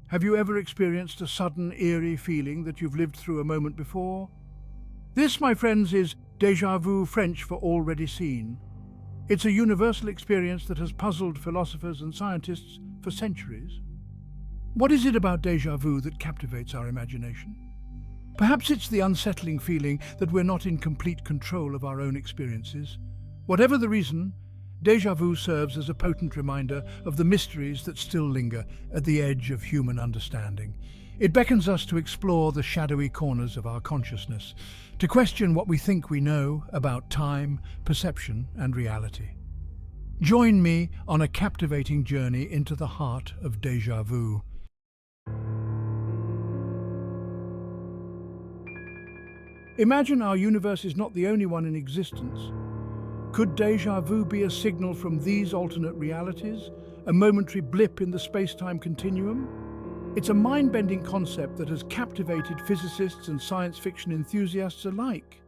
Have you ever experienced a sudden, eerie feeling that you've lived through a moment before? This, my friends, is déjà vu, French for already seen. It's a universal experience that has puzzled philosophers and scientists for centuries. What is it about déjà vu that captivates our imagination? Perhaps it's the unsettling feeling that we're not in complete control of our own experiences. Whatever the reason, déjà vu serves as a potent reminder of the mysteries that still linger at the edge of human understanding. It beckons us to explore the shadowy corners of our consciousness, to question what we think we know about time, perception, and reality. Join me on a captivating journey into the heart of déjà vu. Imagine our universe is not the only one in existence. Could déjà vu be a signal from these alternate realities, a momentary blip in the space-time continuum? It's a mind-bending concept that has captivated physicists and science fiction enthusiasts alike.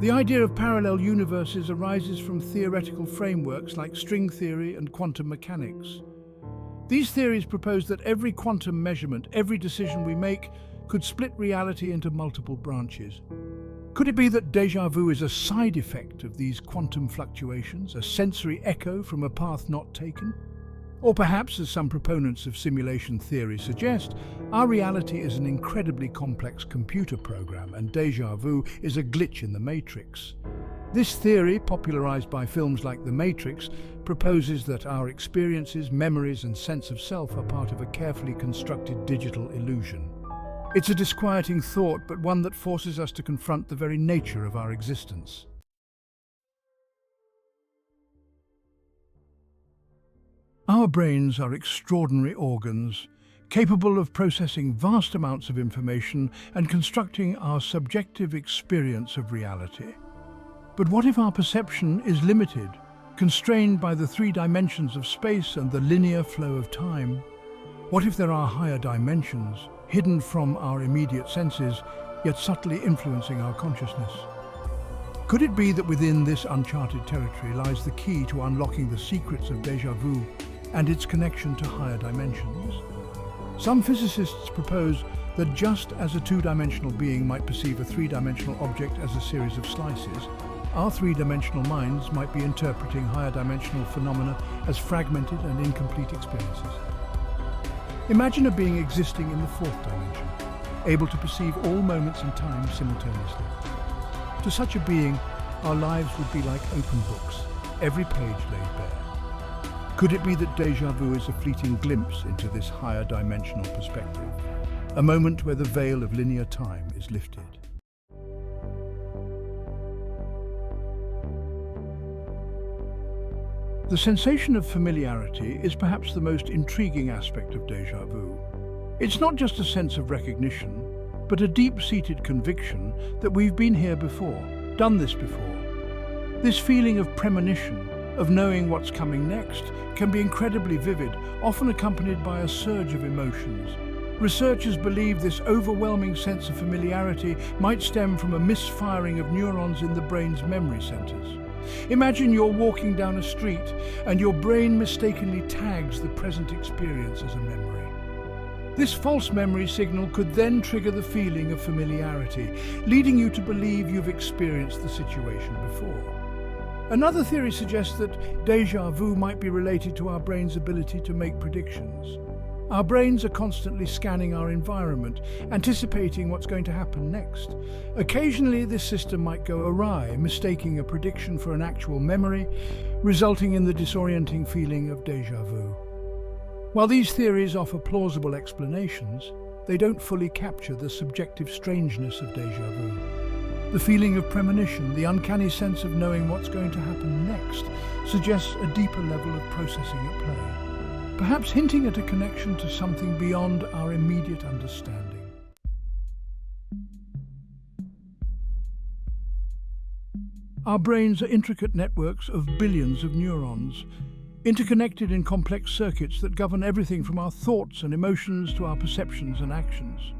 The idea of parallel universes arises from theoretical frameworks like string theory and quantum mechanics. These theories propose that every quantum measurement, every decision we make, could split reality into multiple branches. Could it be that déjà vu is a side effect of these quantum fluctuations, a sensory echo from a path not taken? Or perhaps, as some proponents of simulation theory suggest, our reality is an incredibly complex computer program and déjà vu is a glitch in the matrix. This theory, popularized by films like The Matrix, proposes that our experiences, memories, and sense of self are part of a carefully constructed digital illusion. It's a disquieting thought, but one that forces us to confront the very nature of our existence. Our brains are extraordinary organs, capable of processing vast amounts of information and constructing our subjective experience of reality. But what if our perception is limited, constrained by the three dimensions of space and the linear flow of time? What if there are higher dimensions, hidden from our immediate senses, yet subtly influencing our consciousness? Could it be that within this uncharted territory lies the key to unlocking the secrets of déjà vu and its connection to higher dimensions? Some physicists propose that just as a two-dimensional being might perceive a three-dimensional object as a series of slices, our three-dimensional minds might be interpreting higher dimensional phenomena as fragmented and incomplete experiences. Imagine a being existing in the fourth dimension, able to perceive all moments in time simultaneously. To such a being, our lives would be like open books, every page laid bare. Could it be that déjà vu is a fleeting glimpse into this higher dimensional perspective, a moment where the veil of linear time is lifted? The sensation of familiarity is perhaps the most intriguing aspect of déjà vu. It's not just a sense of recognition, but a deep-seated conviction that we've been here before, done this before. This feeling of premonition, of knowing what's coming next, can be incredibly vivid, often accompanied by a surge of emotions. Researchers believe this overwhelming sense of familiarity might stem from a misfiring of neurons in the brain's memory centers. Imagine you're walking down a street and your brain mistakenly tags the present experience as a memory. This false memory signal could then trigger the feeling of familiarity, leading you to believe you've experienced the situation before. Another theory suggests that déjà vu might be related to our brain's ability to make predictions. Our brains are constantly scanning our environment, anticipating what's going to happen next. Occasionally, this system might go awry, mistaking a prediction for an actual memory, resulting in the disorienting feeling of déjà vu. While these theories offer plausible explanations, they don't fully capture the subjective strangeness of déjà vu. The feeling of premonition, the uncanny sense of knowing what's going to happen next, suggests a deeper level of processing at play, perhaps hinting at a connection to something beyond our immediate understanding. Our brains are intricate networks of billions of neurons, interconnected in complex circuits that govern everything from our thoughts and emotions to our perceptions and actions.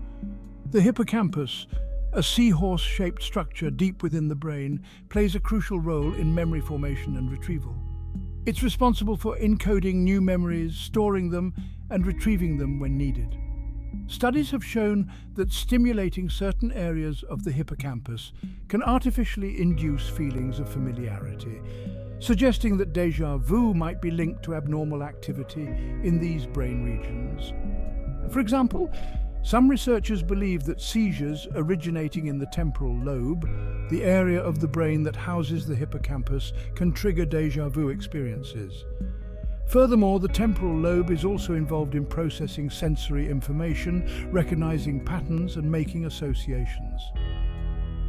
The hippocampus, a seahorse-shaped structure deep within the brain, plays a crucial role in memory formation and retrieval. It's responsible for encoding new memories, storing them, and retrieving them when needed. Studies have shown that stimulating certain areas of the hippocampus can artificially induce feelings of familiarity, suggesting that déjà vu might be linked to abnormal activity in these brain regions. For example, some researchers believe that seizures originating in the temporal lobe, the area of the brain that houses the hippocampus, can trigger déjà vu experiences. Furthermore, the temporal lobe is also involved in processing sensory information, recognizing patterns and making associations.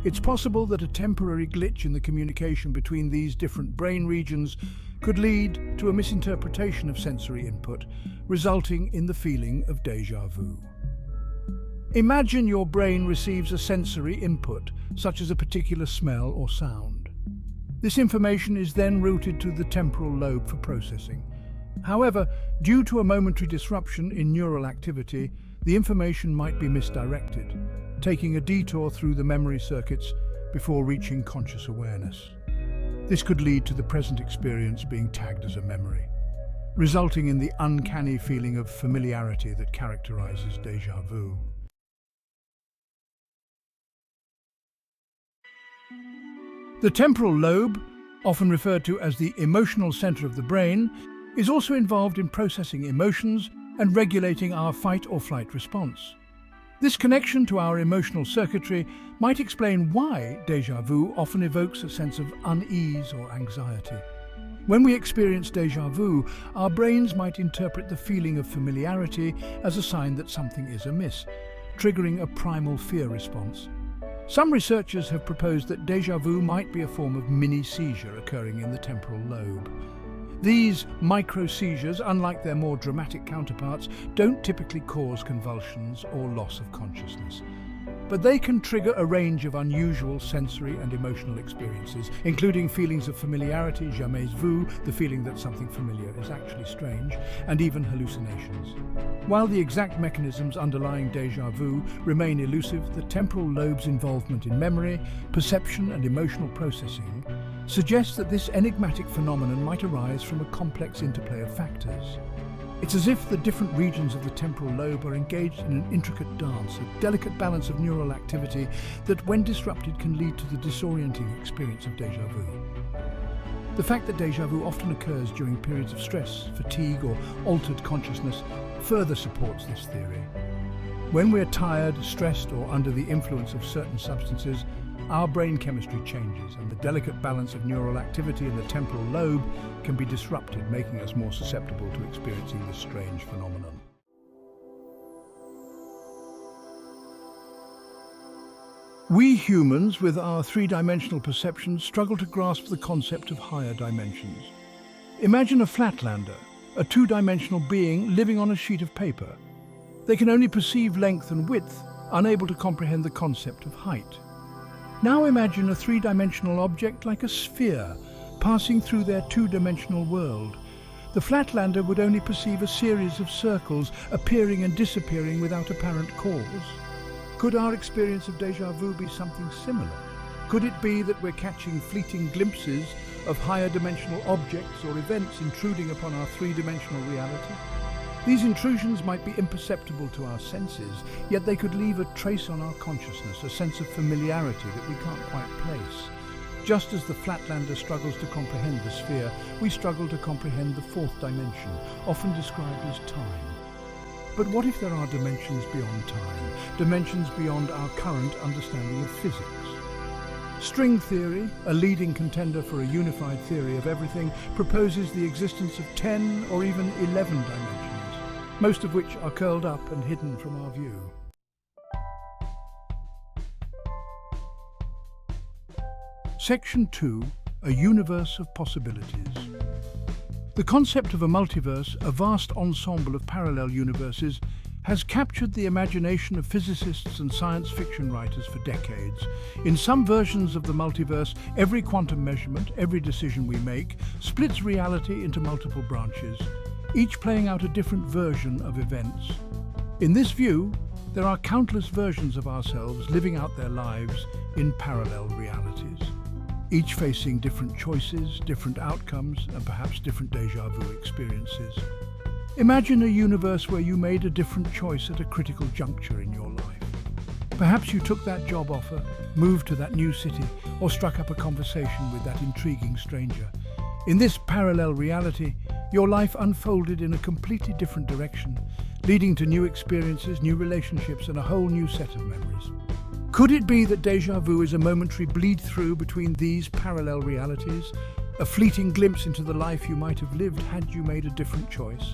It's possible that a temporary glitch in the communication between these different brain regions could lead to a misinterpretation of sensory input, resulting in the feeling of déjà vu. Imagine your brain receives a sensory input, such as a particular smell or sound. This information is then routed to the temporal lobe for processing. However, due to a momentary disruption in neural activity, the information might be misdirected, taking a detour through the memory circuits before reaching conscious awareness. This could lead to the present experience being tagged as a memory, resulting in the uncanny feeling of familiarity that characterizes déjà vu. The temporal lobe, often referred to as the emotional center of the brain, is also involved in processing emotions and regulating our fight or flight response. This connection to our emotional circuitry might explain why déjà vu often evokes a sense of unease or anxiety. When we experience déjà vu, our brains might interpret the feeling of familiarity as a sign that something is amiss, triggering a primal fear response. Some researchers have proposed that déjà vu might be a form of mini-seizure occurring in the temporal lobe. These micro-seizures, unlike their more dramatic counterparts, don't typically cause convulsions or loss of consciousness. But they can trigger a range of unusual sensory and emotional experiences, including feelings of familiarity, jamais vu, the feeling that something familiar is actually strange, and even hallucinations. While the exact mechanisms underlying déjà vu remain elusive, the temporal lobe's involvement in memory, perception, and emotional processing suggests that this enigmatic phenomenon might arise from a complex interplay of factors. It's as if the different regions of the temporal lobe are engaged in an intricate dance, a delicate balance of neural activity that, when disrupted, can lead to the disorienting experience of déjà vu. The fact that déjà vu often occurs during periods of stress, fatigue, or altered consciousness further supports this theory. When we're tired, stressed, or under the influence of certain substances, our brain chemistry changes, and the delicate balance of neural activity in the temporal lobe can be disrupted, making us more susceptible to experiencing this strange phenomenon. We humans, with our three-dimensional perceptions, struggle to grasp the concept of higher dimensions. Imagine a flatlander, a two-dimensional being living on a sheet of paper. They can only perceive length and width, unable to comprehend the concept of height. Now imagine a three-dimensional object like a sphere passing through their two-dimensional world. The flatlander would only perceive a series of circles appearing and disappearing without apparent cause. Could our experience of déjà vu be something similar? Could it be that we're catching fleeting glimpses of higher dimensional objects or events intruding upon our three-dimensional reality? These intrusions might be imperceptible to our senses, yet they could leave a trace on our consciousness, a sense of familiarity that we can't quite place. Just as the flatlander struggles to comprehend the sphere, we struggle to comprehend the fourth dimension, often described as time. But what if there are dimensions beyond time, dimensions beyond our current understanding of physics? String theory, a leading contender for a unified theory of everything, proposes the existence of 10 or even 11 dimensions, most of which are curled up and hidden from our view. Section 2. A universe of possibilities. The concept of a multiverse, a vast ensemble of parallel universes, has captured the imagination of physicists and science fiction writers for decades. In some versions of the multiverse, every quantum measurement, every decision we make, splits reality into multiple branches, each playing out a different version of events. In this view, there are countless versions of ourselves living out their lives in parallel realities, each facing different choices, different outcomes, and perhaps different déjà vu experiences. Imagine a universe where you made a different choice at a critical juncture in your life. Perhaps you took that job offer, moved to that new city, or struck up a conversation with that intriguing stranger. In this parallel reality, your life unfolded in a completely different direction, leading to new experiences, new relationships, and a whole new set of memories. Could it be that déjà vu is a momentary bleed-through between these parallel realities, a fleeting glimpse into the life you might have lived had you made a different choice?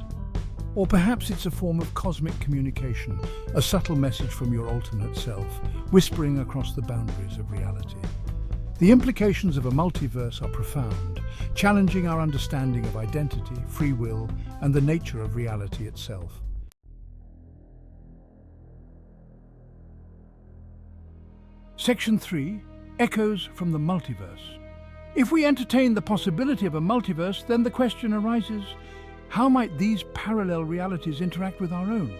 Or perhaps it's a form of cosmic communication, a subtle message from your alternate self, whispering across the boundaries of reality. The implications of a multiverse are profound, challenging our understanding of identity, free will, and the nature of reality itself. Section 3. Echoes from the multiverse. If we entertain the possibility of a multiverse, then the question arises, how might these parallel realities interact with our own?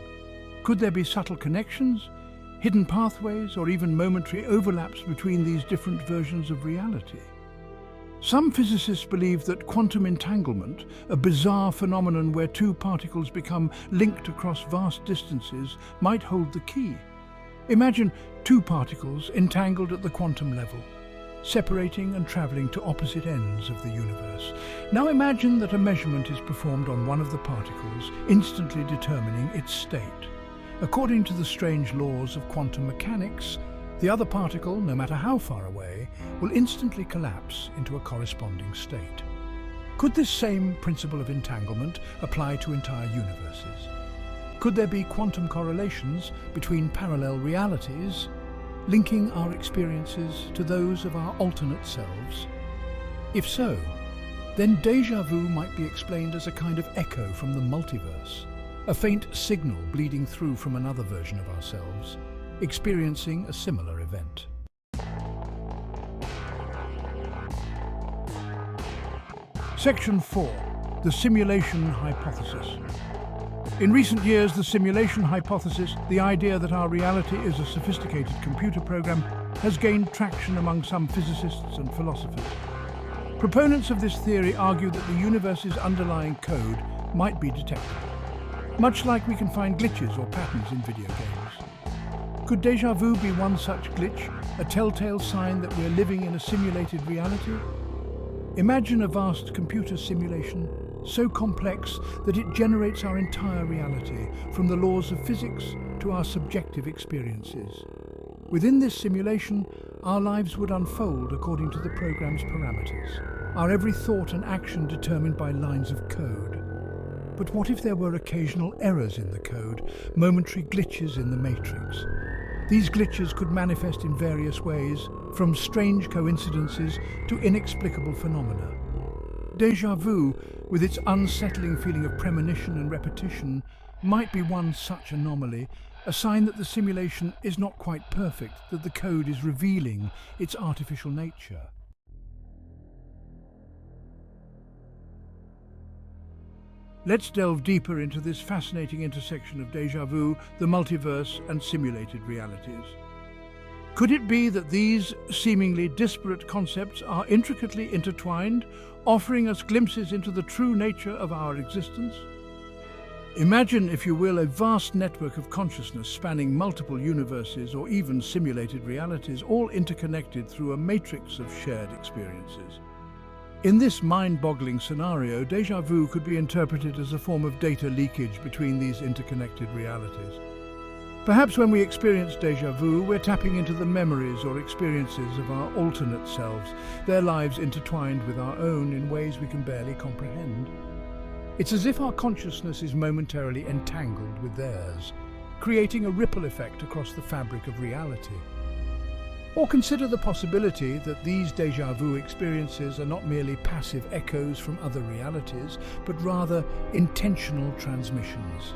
Could there be subtle connections, hidden pathways, or even momentary overlaps between these different versions of reality? Some physicists believe that quantum entanglement, a bizarre phenomenon where two particles become linked across vast distances, might hold the key. Imagine two particles entangled at the quantum level, separating and traveling to opposite ends of the universe. Now imagine that a measurement is performed on one of the particles, instantly determining its state. According to the strange laws of quantum mechanics, the other particle, no matter how far away, will instantly collapse into a corresponding state. Could this same principle of entanglement apply to entire universes? Could there be quantum correlations between parallel realities, linking our experiences to those of our alternate selves? If so, then déjà vu might be explained as a kind of echo from the multiverse, a faint signal bleeding through from another version of ourselves, experiencing a similar event. Section 4. The simulation hypothesis. In recent years, the simulation hypothesis, the idea that our reality is a sophisticated computer program, has gained traction among some physicists and philosophers. Proponents of this theory argue that the universe's underlying code might be detectable, much like we can find glitches or patterns in video games. Could déjà vu be one such glitch, a telltale sign that we're living in a simulated reality? Imagine a vast computer simulation, so complex that it generates our entire reality, from the laws of physics to our subjective experiences. Within this simulation, our lives would unfold according to the program's parameters, our every thought and action determined by lines of code. But what if there were occasional errors in the code, momentary glitches in the matrix? These glitches could manifest in various ways, from strange coincidences to inexplicable phenomena. Déjà vu, with its unsettling feeling of premonition and repetition, might be one such anomaly, a sign that the simulation is not quite perfect, that the code is revealing its artificial nature. Let's delve deeper into this fascinating intersection of déjà vu, the multiverse, and simulated realities. Could it be that these seemingly disparate concepts are intricately intertwined, offering us glimpses into the true nature of our existence? Imagine, if you will, a vast network of consciousness spanning multiple universes or even simulated realities, all interconnected through a matrix of shared experiences. In this mind-boggling scenario, déjà vu could be interpreted as a form of data leakage between these interconnected realities. Perhaps when we experience déjà vu, we're tapping into the memories or experiences of our alternate selves, their lives intertwined with our own in ways we can barely comprehend. It's as if our consciousness is momentarily entangled with theirs, creating a ripple effect across the fabric of reality. Or consider the possibility that these déjà vu experiences are not merely passive echoes from other realities, but rather intentional transmissions.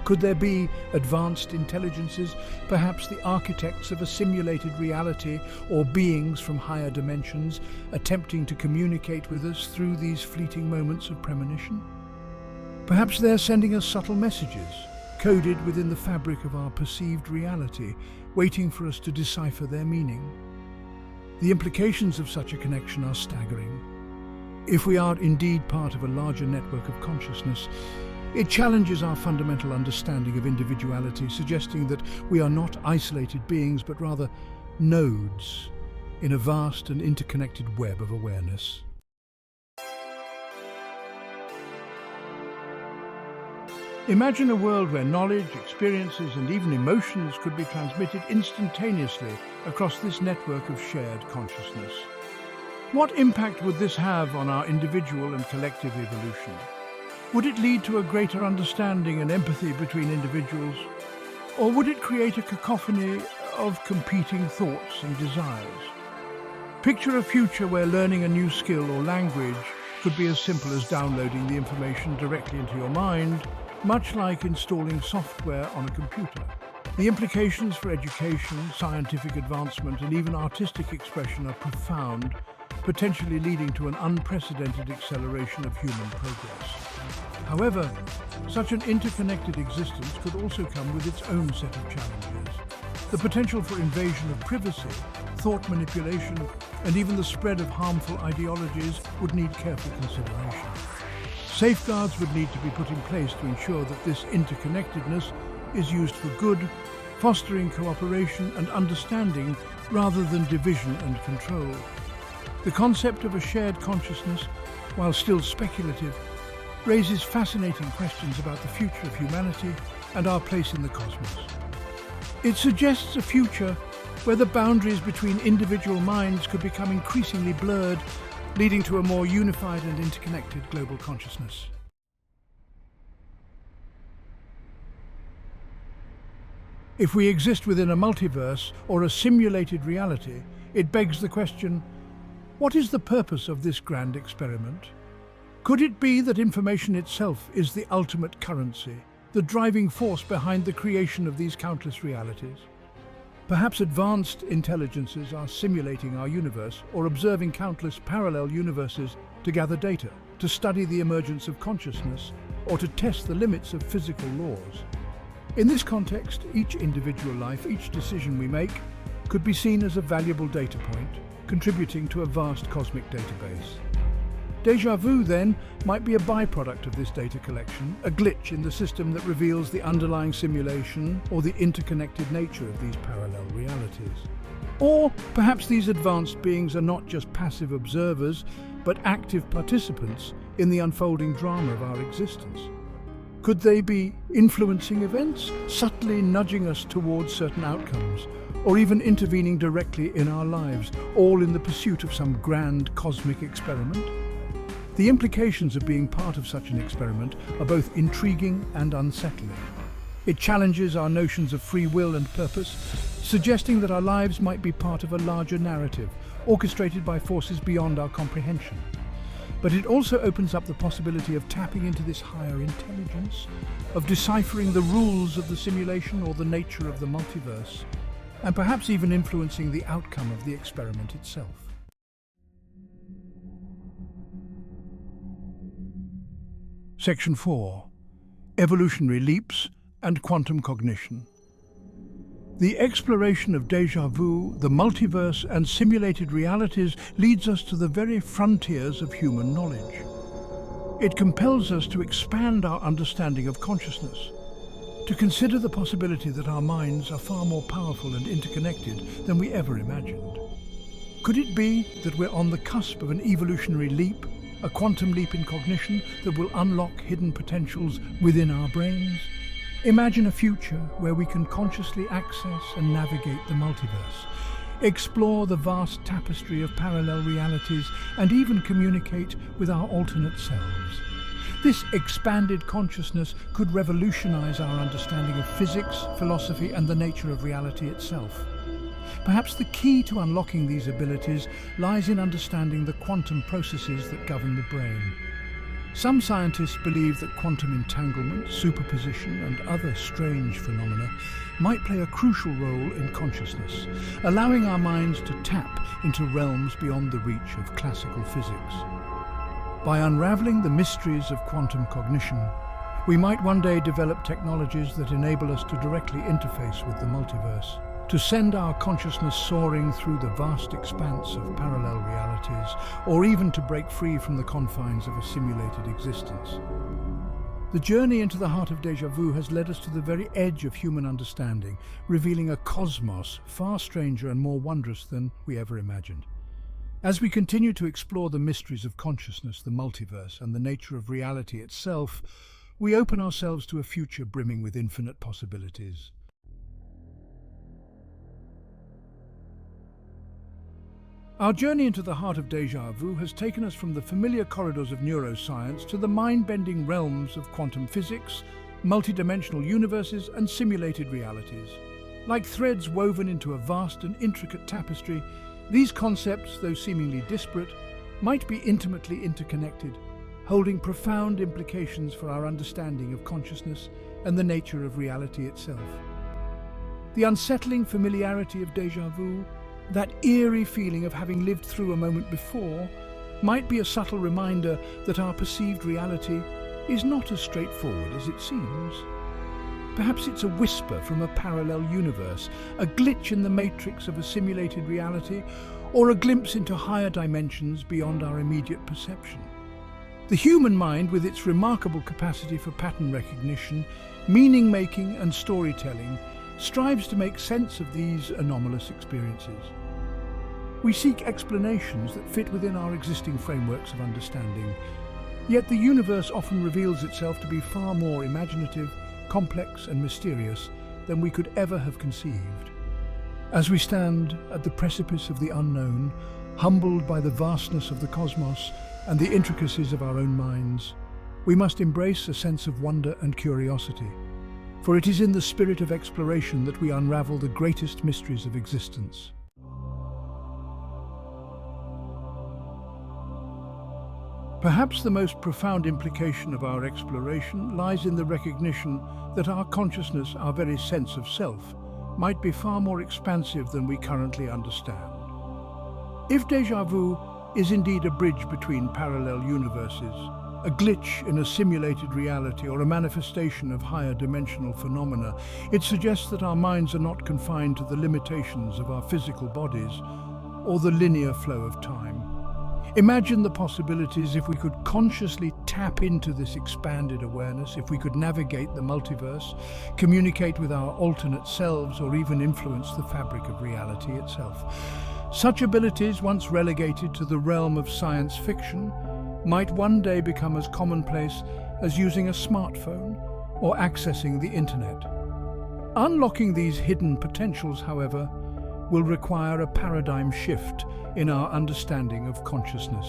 Could there be advanced intelligences, perhaps the architects of a simulated reality, or beings from higher dimensions, attempting to communicate with us through these fleeting moments of premonition? Perhaps they're sending us subtle messages, coded within the fabric of our perceived reality, waiting for us to decipher their meaning. The implications of such a connection are staggering. If we are indeed part of a larger network of consciousness, It challenges our fundamental understanding of individuality, suggesting that we are not isolated beings, but rather nodes in a vast and interconnected web of awareness. Imagine a world where knowledge, experiences, and even emotions could be transmitted instantaneously across this network of shared consciousness. What impact would this have on our individual and collective evolution? Would it lead to a greater understanding and empathy between individuals? Or would it create a cacophony of competing thoughts and desires? Picture a future where learning a new skill or language could be as simple as downloading the information directly into your mind, much like installing software on a computer. The implications for education, scientific advancement, and even artistic expression are profound, potentially leading to an unprecedented acceleration of human progress. However, such an interconnected existence could also come with its own set of challenges. The potential for invasion of privacy, thought manipulation, and even the spread of harmful ideologies would need careful consideration. Safeguards would need to be put in place to ensure that this interconnectedness is used for good, fostering cooperation and understanding rather than division and control. The concept of a shared consciousness, while still speculative, raises fascinating questions about the future of humanity and our place in the cosmos. It suggests a future where the boundaries between individual minds could become increasingly blurred, leading to a more unified and interconnected global consciousness. If we exist within a multiverse or a simulated reality, it begs the question, what is the purpose of this grand experiment? Could it be that information itself is the ultimate currency, the driving force behind the creation of these countless realities? Perhaps advanced intelligences are simulating our universe or observing countless parallel universes to gather data, to study the emergence of consciousness, or to test the limits of physical laws. In this context, each individual life, each decision we make, could be seen as a valuable data point, contributing to a vast cosmic database. Deja vu, then, might be a byproduct of this data collection, a glitch in the system that reveals the underlying simulation or the interconnected nature of these parallel realities. Or perhaps these advanced beings are not just passive observers, but active participants in the unfolding drama of our existence. Could they be influencing events, subtly nudging us towards certain outcomes, or even intervening directly in our lives, all in the pursuit of some grand cosmic experiment? The implications of being part of such an experiment are both intriguing and unsettling. It challenges our notions of free will and purpose, suggesting that our lives might be part of a larger narrative, orchestrated by forces beyond our comprehension. But it also opens up the possibility of tapping into this higher intelligence, of deciphering the rules of the simulation or the nature of the multiverse, and perhaps even influencing the outcome of the experiment itself. Section 4. Evolutionary Leaps and Quantum Cognition. The exploration of déjà vu, the multiverse and simulated realities leads us to the very frontiers of human knowledge. It compels us to expand our understanding of consciousness, to consider the possibility that our minds are far more powerful and interconnected than we ever imagined. Could it be that we're on the cusp of an evolutionary leap, a quantum leap in cognition that will unlock hidden potentials within our brains? Imagine a future where we can consciously access and navigate the multiverse, explore the vast tapestry of parallel realities, and even communicate with our alternate selves. This expanded consciousness could revolutionize our understanding of physics, philosophy, and the nature of reality itself. Perhaps the key to unlocking these abilities lies in understanding the quantum processes that govern the brain. Some scientists believe that quantum entanglement, superposition, and other strange phenomena might play a crucial role in consciousness, allowing our minds to tap into realms beyond the reach of classical physics. By unraveling the mysteries of quantum cognition, we might one day develop technologies that enable us to directly interface with the multiverse, to send our consciousness soaring through the vast expanse of parallel realities, or even to break free from the confines of a simulated existence. The journey into the heart of Deja Vu has led us to the very edge of human understanding, revealing a cosmos far stranger and more wondrous than we ever imagined. As we continue to explore the mysteries of consciousness, the multiverse, and the nature of reality itself, we open ourselves to a future brimming with infinite possibilities. Our journey into the heart of Deja Vu has taken us from the familiar corridors of neuroscience to the mind-bending realms of quantum physics, multidimensional universes, and simulated realities. Like threads woven into a vast and intricate tapestry, these concepts, though seemingly disparate, might be intimately interconnected, holding profound implications for our understanding of consciousness and the nature of reality itself. The unsettling familiarity of Deja Vu, that eerie feeling of having lived through a moment before, might be a subtle reminder that our perceived reality is not as straightforward as it seems. Perhaps it's a whisper from a parallel universe, a glitch in the matrix of a simulated reality, or a glimpse into higher dimensions beyond our immediate perception. The human mind, with its remarkable capacity for pattern recognition, meaning-making and storytelling, strives to make sense of these anomalous experiences. We seek explanations that fit within our existing frameworks of understanding, yet the universe often reveals itself to be far more imaginative, complex and mysterious than we could ever have conceived. As we stand at the precipice of the unknown, humbled by the vastness of the cosmos and the intricacies of our own minds, we must embrace a sense of wonder and curiosity. For it is in the spirit of exploration that we unravel the greatest mysteries of existence. Perhaps the most profound implication of our exploration lies in the recognition that our consciousness, our very sense of self, might be far more expansive than we currently understand. If Deja Vu is indeed a bridge between parallel universes, a glitch in a simulated reality, or a manifestation of higher dimensional phenomena, it suggests that our minds are not confined to the limitations of our physical bodies or the linear flow of time. Imagine the possibilities if we could consciously tap into this expanded awareness, if we could navigate the multiverse, communicate with our alternate selves, or even influence the fabric of reality itself. Such abilities, once relegated to the realm of science fiction, might one day become as commonplace as using a smartphone or accessing the internet. Unlocking these hidden potentials, however, will require a paradigm shift in our understanding of consciousness.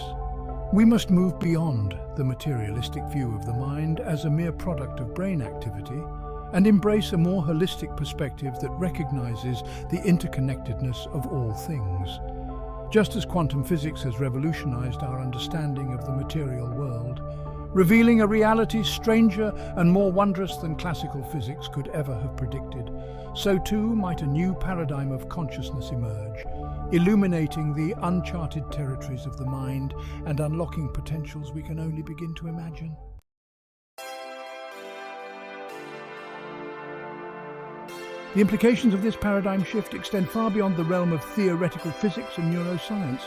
We must move beyond the materialistic view of the mind as a mere product of brain activity and embrace a more holistic perspective that recognizes the interconnectedness of all things. Just as quantum physics has revolutionized our understanding of the material world, revealing a reality stranger and more wondrous than classical physics could ever have predicted, so too might a new paradigm of consciousness emerge, illuminating the uncharted territories of the mind and unlocking potentials we can only begin to imagine. The implications of this paradigm shift extend far beyond the realm of theoretical physics and neuroscience.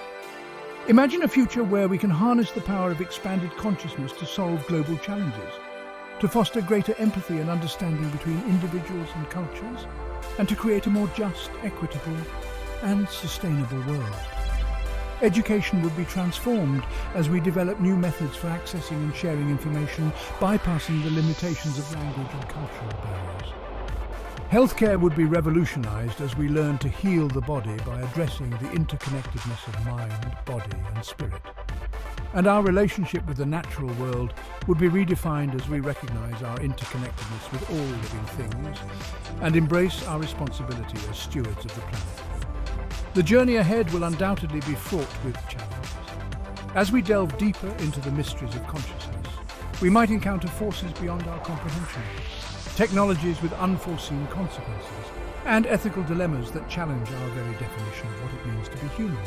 Imagine a future where we can harness the power of expanded consciousness to solve global challenges, to foster greater empathy and understanding between individuals and cultures, and to create a more just, equitable, and sustainable world. Education would be transformed as we develop new methods for accessing and sharing information, bypassing the limitations of language and cultural barriers. Healthcare would be revolutionized as we learn to heal the body by addressing the interconnectedness of mind, body, and spirit. And our relationship with the natural world would be redefined as we recognize our interconnectedness with all living things and embrace our responsibility as stewards of the planet. The journey ahead will undoubtedly be fraught with challenges. As we delve deeper into the mysteries of consciousness, we might encounter forces beyond our comprehension, technologies with unforeseen consequences, and ethical dilemmas that challenge our very definition of what it means to be human.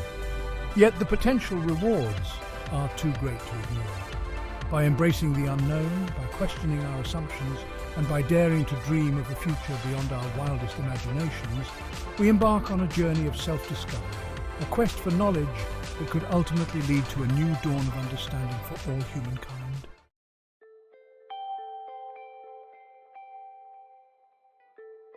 Yet the potential rewards are too great to ignore. By embracing the unknown, by questioning our assumptions, and by daring to dream of a future beyond our wildest imaginations, we embark on a journey of self-discovery, a quest for knowledge that could ultimately lead to a new dawn of understanding for all humankind.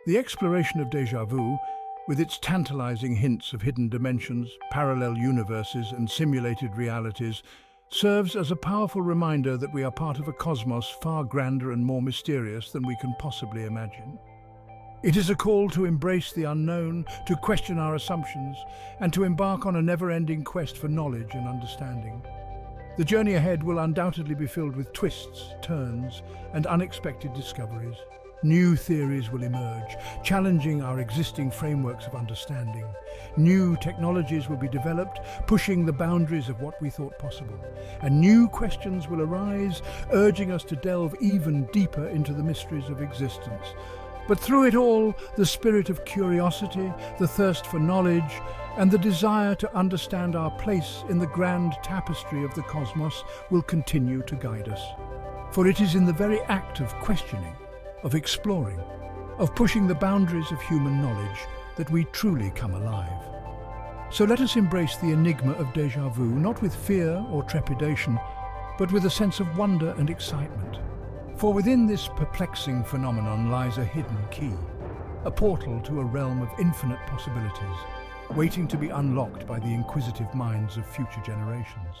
The exploration of déjà vu, with its tantalizing hints of hidden dimensions, parallel universes, and simulated realities, serves as a powerful reminder that we are part of a cosmos far grander and more mysterious than we can possibly imagine. It is a call to embrace the unknown, to question our assumptions, and to embark on a never-ending quest for knowledge and understanding. The journey ahead will undoubtedly be filled with twists, turns, and unexpected discoveries. New theories will emerge, challenging our existing frameworks of understanding. New technologies will be developed, pushing the boundaries of what we thought possible. And new questions will arise, urging us to delve even deeper into the mysteries of existence. But through it all, the spirit of curiosity, the thirst for knowledge, and the desire to understand our place in the grand tapestry of the cosmos will continue to guide us. For it is in the very act of questioning, of exploring, of pushing the boundaries of human knowledge that we truly come alive. So let us embrace the enigma of déjà vu, not with fear or trepidation, but with a sense of wonder and excitement. For within this perplexing phenomenon lies a hidden key, a portal to a realm of infinite possibilities, waiting to be unlocked by the inquisitive minds of future generations.